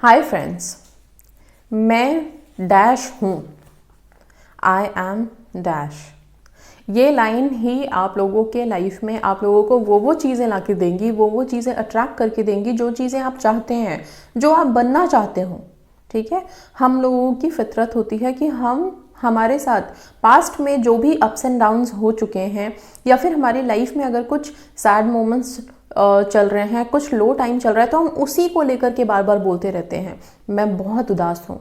Hi friends, मैं dash हूँ। I am dash. ये लाइन ही आप लोगों के लाइफ में आप लोगों को वो चीज़ें ला के देंगी, वो चीज़ें अट्रैक्ट करके देंगी जो चीज़ें आप चाहते हैं, जो आप बनना चाहते हो। ठीक है, हम लोगों की फितरत होती है कि हमारे साथ पास्ट में जो भी अप्स एंड डाउन्स हो चुके हैं, या फिर हमारी लाइफ में अगर कुछ सैड मोमेंट्स चल रहे हैं, कुछ लो टाइम चल रहा है, तो हम उसी को लेकर के बार बार बोलते रहते हैं, मैं बहुत उदास हूँ,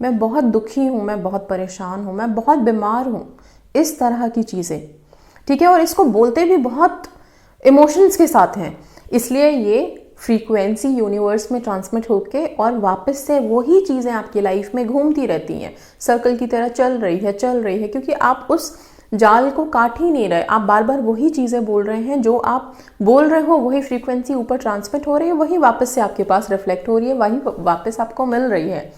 मैं बहुत दुखी हूँ, मैं बहुत परेशान हूँ, मैं बहुत बीमार हूँ, इस तरह की चीज़ें। ठीक है, और इसको बोलते भी बहुत इमोशंस के साथ हैं। इसलिए ये फ्रीक्वेंसी यूनिवर्स में ट्रांसमिट होके और वापस से वही चीज़ें आपकी लाइफ में घूमती रहती हैं, सर्कल की तरह चल रही है, क्योंकि आप उस जाल को काट ही नहीं रहे। आप बार बार वही चीज़ें बोल रहे हैं, जो आप बोल रहे हो वही फ्रीक्वेंसी ऊपर ट्रांसमिट हो रही है, वही वापस से आपके पास रिफ्लेक्ट हो रही है, वही वापस आपको मिल रही है।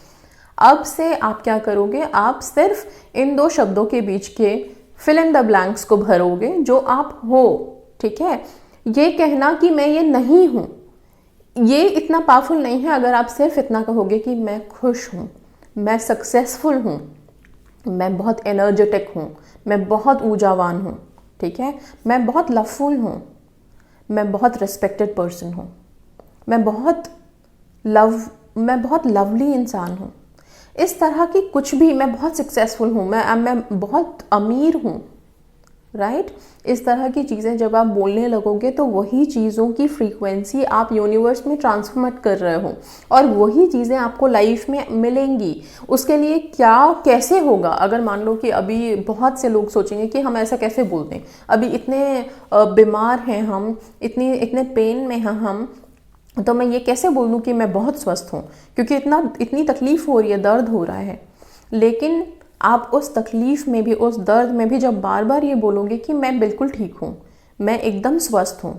अब से आप क्या करोगे, आप सिर्फ इन दो शब्दों के बीच के फिल इन द ब्लैंक्स को भरोगे जो आप हो। ठीक है, ये कहना कि मैं ये नहीं हूं, ये इतना पावरफुल नहीं है अगर आप सिर्फ इतना कहोगे कि मैं खुश हूं, मैं सक्सेसफुल हूं, मैं बहुत एनर्जेटिक हूँ, मैं बहुत ऊर्जावान हूँ। ठीक है, मैं बहुत लवफुल हूँ, मैं बहुत रिस्पेक्टेड पर्सन हूँ, मैं बहुत लवली इंसान हूँ। इस तरह की कुछ भी, मैं बहुत सक्सेसफुल हूँ, मैं बहुत अमीर हूँ। राइट, इस तरह की चीज़ें जब आप बोलने लगोगे तो वही चीज़ों की फ्रीक्वेंसी आप यूनिवर्स में ट्रांसफॉर्मेट कर रहे हो, और वही चीज़ें आपको लाइफ में मिलेंगी। उसके लिए कैसे होगा, अगर मान लो कि अभी बहुत से लोग सोचेंगे कि हम ऐसा कैसे बोलते हैं, अभी इतने बीमार हैं हम, इतने पेन में हैं हम, तो मैं ये कैसे बोलूँ कि मैं बहुत स्वस्थ हूँ, क्योंकि इतनी तकलीफ हो रही है, दर्द हो रहा है। लेकिन आप उस तकलीफ में भी, उस दर्द में भी जब बार बार ये बोलोगे कि मैं बिल्कुल ठीक हूँ, मैं एकदम स्वस्थ हूँ,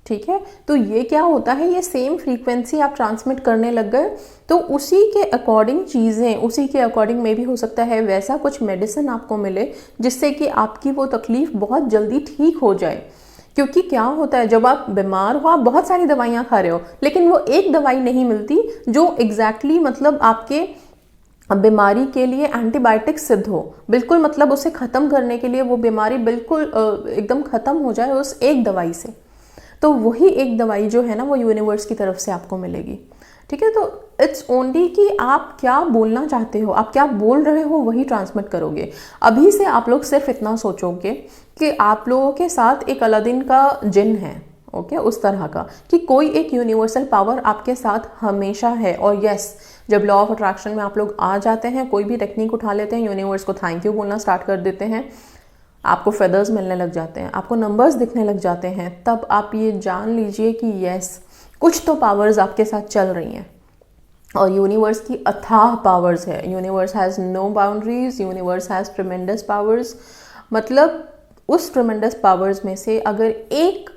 ठीक है, तो ये क्या होता है, ये सेम फ्रीक्वेंसी आप ट्रांसमिट करने लग गए। तो उसी के अकॉर्डिंग चीज़ें, उसी के अकॉर्डिंग में भी हो सकता है वैसा कुछ मेडिसिन आपको मिले जिससे कि आपकी वो तकलीफ बहुत जल्दी ठीक हो जाए। क्योंकि क्या होता है, जब आप बीमार हो, आप बहुत सारी दवाइयाँ खा रहे हो, लेकिन वो एक दवाई नहीं मिलती जो एग्जैक्टली मतलब आपके बीमारी के लिए एंटीबायोटिक सिद्ध हो, बिल्कुल मतलब उसे ख़त्म करने के लिए, वो बीमारी बिल्कुल एकदम ख़त्म हो जाए उस एक दवाई से। तो वही एक दवाई जो है ना, वो यूनिवर्स की तरफ से आपको मिलेगी। ठीक है, तो इट्स ओनली कि आप क्या बोलना चाहते हो, आप क्या बोल रहे हो वही ट्रांसमिट करोगे। अभी से आप लोग सिर्फ इतना सोचोगे कि आप लोगों के साथ एक अलादीन का जिन है, ओके, उस तरह का कि कोई एक यूनिवर्सल पावर आपके साथ हमेशा है। और यस, जब लॉ ऑफ अट्रैक्शन में आप लोग आ जाते हैं, कोई भी टेक्निक उठा लेते हैं, यूनिवर्स को थैंक यू बोलना स्टार्ट कर देते हैं, आपको फेदर्स मिलने लग जाते हैं, आपको नंबर्स दिखने लग जाते हैं, तब आप ये जान लीजिए कि यस, कुछ तो पावर्स आपके साथ चल रही हैं। और यूनिवर्स की अथाह पावर्स है। Universe has no boundaries, universe has tremendous powers. मतलब उस ट्रिमेंडस पावर्स में से अगर एक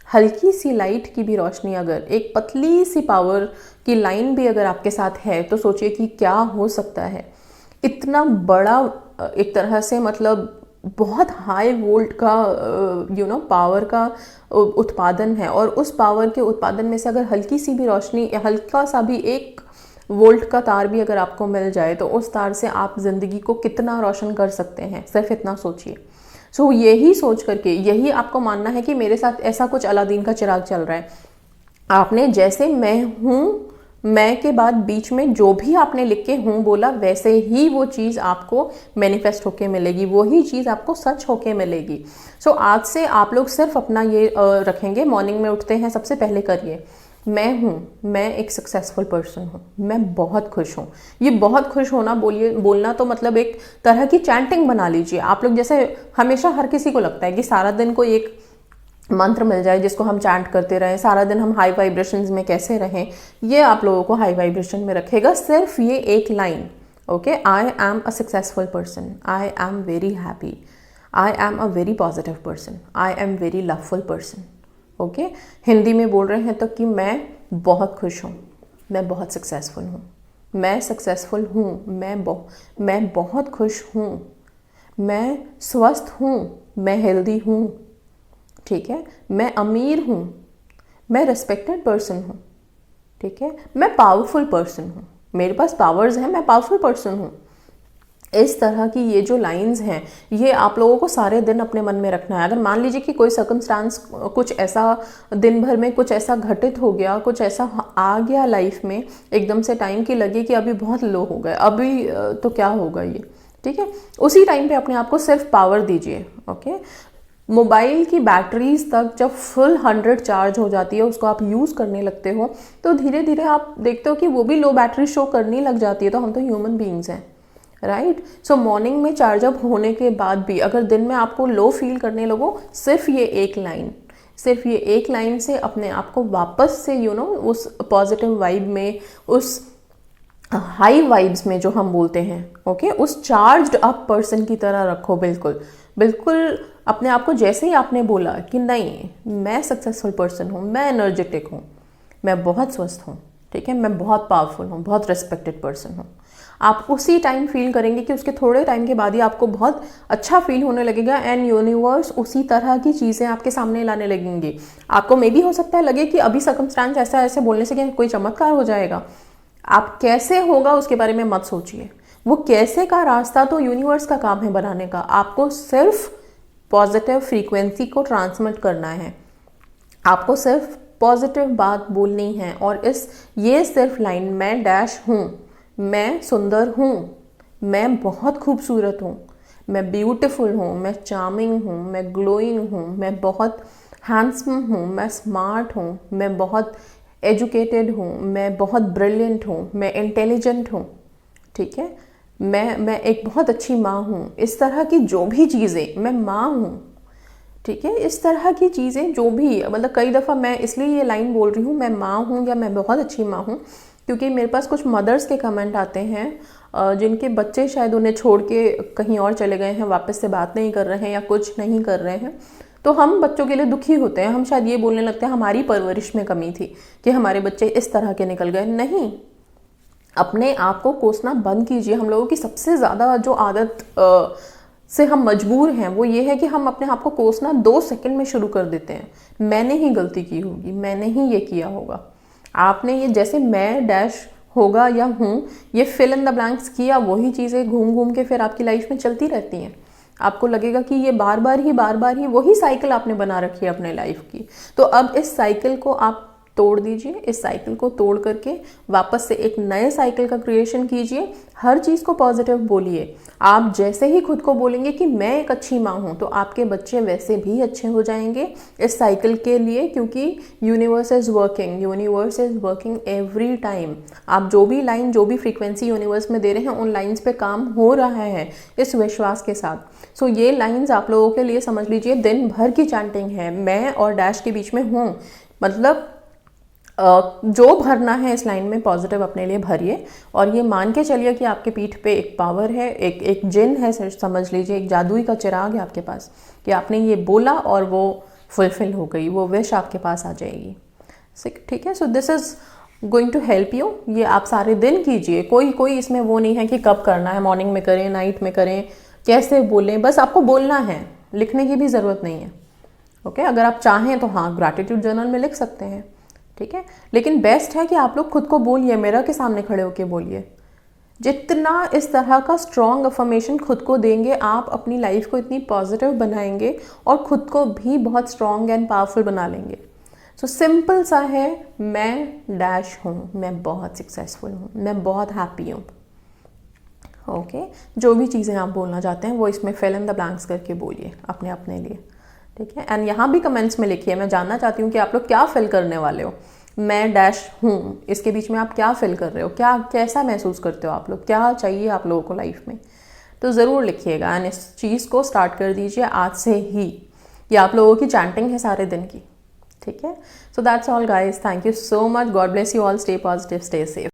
हल्की सी लाइट की भी रोशनी, अगर एक पतली सी पावर की लाइन भी अगर आपके साथ है, तो सोचिए कि क्या हो सकता है। इतना बड़ा एक तरह से मतलब बहुत हाई वोल्ट का पावर का उत्पादन है, और उस पावर के उत्पादन में से अगर हल्की सी भी रोशनी, हल्का सा भी एक वोल्ट का तार भी अगर आपको मिल जाए, तो उस तार से आप ज़िंदगी को कितना रोशन कर सकते हैं, सिर्फ इतना सोचिए। सो यही सोच करके, यही आपको मानना है कि मेरे साथ ऐसा कुछ अलादीन का चिराग चल रहा है। आपने जैसे मैं हूँ, मैं के बाद बीच में जो भी आपने लिख के हूँ बोला, वैसे ही वो चीज़ आपको मैनिफेस्ट होके मिलेगी, वही चीज़ आपको सच होके मिलेगी। सो आज से आप लोग सिर्फ अपना ये रखेंगे, मॉर्निंग में उठते हैं सबसे पहले करिए, मैं हूँ, मैं एक सक्सेसफुल पर्सन हूँ, मैं बहुत खुश हूँ। ये बहुत खुश होना बोलना तो मतलब एक तरह की चैंटिंग बना लीजिए आप लोग। जैसे हमेशा हर किसी को लगता है कि सारा दिन कोई एक मंत्र मिल जाए जिसको हम चैंट करते रहें, सारा दिन हम हाई वाइब्रेशंस में कैसे रहें। ये आप लोगों को हाई वाइब्रेशन में रखेगा, सिर्फ ये एक line, okay, I am a successful person, I am very happy, I am a very positive person, I am very loveful person. Okay, Hindi में बोल रहे हैं तो कि मैं बहुत खुश हूँ, मैं बहुत सक्सेसफुल हूँ, मैं सक्सेसफुल हूँ, मैं बहुत खुश हूँ, मैं स्वस्थ हूँ, मैं हेल्दी हूँ, ठीक है, मैं अमीर हूँ, मैं रिस्पेक्टेड पर्सन हूँ, ठीक है, मैं पावरफुल पर्सन हूँ, मेरे पास पावर्स हैं, मैं पावरफुल पर्सन हूँ। इस तरह की ये जो लाइंस हैं, ये आप लोगों को सारे दिन अपने मन में रखना है। अगर मान लीजिए कि कोई सर्कमस्टांस, कुछ ऐसा दिन भर में कुछ ऐसा घटित हो गया, कुछ ऐसा आ गया लाइफ में एकदम से टाइम की लगे कि अभी बहुत लो हो गए, अभी तो क्या होगा ये, ठीक है, उसी टाइम पे अपने आप को सिर्फ पावर दीजिए। ओके, मोबाइल की बैटरीज तक जब फुल 100 चार्ज हो जाती है, उसको आप यूज़ करने लगते हो, तो धीरे धीरे आप देखते हो कि वो भी लो बैटरी शो करने लग जाती है। तो हम तो ह्यूमन बीइंग्स हैं, राइट। सो मॉर्निंग में चार्ज अप होने के बाद भी अगर दिन में आपको लो फील करने लगो, सिर्फ ये एक लाइन से अपने आप को वापस से उस पॉजिटिव वाइब में, उस हाई वाइब्स में जो हम बोलते हैं, ओके, उस चार्ज्ड अप पर्सन की तरह रखो। बिल्कुल बिल्कुल अपने आप को, जैसे ही आपने बोला कि नहीं मैं सक्सेसफुल पर्सन हूँ, मैं एनर्जेटिक हूँ, मैं बहुत स्वस्थ हूँ, ठीक है, मैं बहुत पावरफुल हूँ, बहुत रिस्पेक्टेड पर्सन हूँ, आप उसी टाइम फील करेंगे कि उसके थोड़े टाइम के बाद ही आपको बहुत अच्छा फील होने लगेगा एंड यूनिवर्स उसी तरह की चीज़ें आपके सामने लाने लगेंगी। आपको मे भी हो सकता है लगे कि अभी सर्कमस्टांस ऐसा ऐसे बोलने से क्या कोई चमत्कार हो जाएगा। आप कैसे होगा उसके बारे में मत सोचिए, वो कैसे का रास्ता तो यूनिवर्स का काम है बनाने का। आपको सिर्फ पॉजिटिव फ्रीक्वेंसी को ट्रांसमिट करना है, आपको सिर्फ पॉजिटिव बात बोलनी है। और ये सिर्फ लाइन, मैं डैश हूँ, मैं सुंदर हूँ, मैं बहुत खूबसूरत हूँ, मैं ब्यूटीफुल हूँ, मैं चार्मिंग हूँ, मैं ग्लोइंग हूँ, मैं बहुत हैंडसम हूँ, मैं स्मार्ट हूँ, मैं बहुत एजुकेटेड हूँ, मैं बहुत ब्रिलियंट हूँ, मैं इंटेलिजेंट हूँ, ठीक है, मैं एक बहुत अच्छी माँ हूँ। इस तरह की जो भी चीज़ें, मैं माँ हूँ, ठीक है, इस तरह की चीज़ें जो भी, मतलब कई दफ़ा मैं इसलिए ये लाइन बोल रही हूँ, मैं माँ हूँ या मैं बहुत अच्छी माँ हूँ, क्योंकि मेरे पास कुछ मदर्स के कमेंट आते हैं जिनके बच्चे शायद उन्हें छोड़ के कहीं और चले गए हैं, वापस से बात नहीं कर रहे हैं या कुछ नहीं कर रहे हैं, तो हम बच्चों के लिए दुखी होते हैं। हम शायद ये बोलने लगते हैं हमारी परवरिश में कमी थी कि हमारे बच्चे इस तरह के निकल गए। नहीं, अपने आप को कोसना बंद कीजिए। हम लोगों की सबसे ज़्यादा जो आदत से हम मजबूर हैं वो ये है कि हम अपने आप को कोसना 2 सेकंड में शुरू कर देते हैं। मैंने ही गलती की होगी, मैंने ही ये किया होगा। आपने ये जैसे मैं डैश होगा या हूँ, ये फिल इन द ब्लैंक्स किया, वही चीज़ें घूम घूम के फिर आपकी लाइफ में चलती रहती हैं। आपको लगेगा कि ये बार बार ही वही साइकिल आपने बना रखी है अपने लाइफ की। तो अब इस साइकिल को आप तोड़ दीजिए, इस साइकिल को तोड़ करके वापस से एक नए साइकिल का क्रिएशन कीजिए। हर चीज़ को पॉजिटिव बोलिए। आप जैसे ही खुद को बोलेंगे कि मैं एक अच्छी माँ हूँ, तो आपके बच्चे वैसे भी अच्छे हो जाएंगे इस साइकिल के लिए, क्योंकि universe is working every time. आप जो भी लाइन, जो भी फ्रीक्वेंसी यूनिवर्स में दे रहे हैं, उन लाइन्स पे काम हो रहा है इस विश्वास के साथ। सो ये लाइन्स आप लोगों के लिए समझ लीजिए दिन भर की चैंटिंग है। मैं और डैश के बीच में हूँ, मतलब जो भरना है इस लाइन में पॉजिटिव अपने लिए भरिए, और ये मान के चलिए कि आपके पीठ पे एक पावर है, एक जिन है, समझ लीजिए एक जादुई का चिराग है आपके पास, कि आपने ये बोला और वो फुलफिल हो गई, वो विश आपके पास आ जाएगी। ठीक है, so this is going to help you. ये आप सारे दिन कीजिए, कोई इसमें वो नहीं है कि कब करना है, मॉर्निंग में करें, नाइट में करें, कैसे बोलें, बस आपको बोलना है, लिखने की भी ज़रूरत नहीं है। ओके, अगर आप चाहें तो हाँ ग्रैटिट्यूड जर्नल में लिख सकते हैं, ठीक है, लेकिन बेस्ट है कि आप लोग खुद को बोलिए, मिरर के सामने खड़े होके बोलिए। जितना इस तरह का स्ट्रॉन्ग अफर्मेशन खुद को देंगे, आप अपनी लाइफ को इतनी पॉजिटिव बनाएंगे और खुद को भी बहुत स्ट्रॉन्ग एंड पावरफुल बना लेंगे। सो सिंपल सा है, मैं डैश हूँ, मैं बहुत सक्सेसफुल हूँ, मैं बहुत हैप्पी हूँ। ओके, जो भी चीज़ें आप बोलना चाहते हैं वो इसमें फिल इन द ब्लैंक्स करके बोलिए अपने लिए, ठीक है। एंड यहाँ भी कमेंट्स में लिखिए, मैं जानना चाहती हूँ कि आप लोग क्या फिल करने वाले हो। मैं डैश हूँ, इसके बीच में आप क्या फिल कर रहे हो, क्या कैसा महसूस करते हो आप लोग, क्या चाहिए आप लोगों को लाइफ में, तो ज़रूर लिखिएगा। एंड इस चीज़ को स्टार्ट कर दीजिए आज से ही। ये आप लोगों की चैंटिंग है सारे दिन की, ठीक है। So that's all guys, thank you so much, God bless you all, stay positive, stay safe.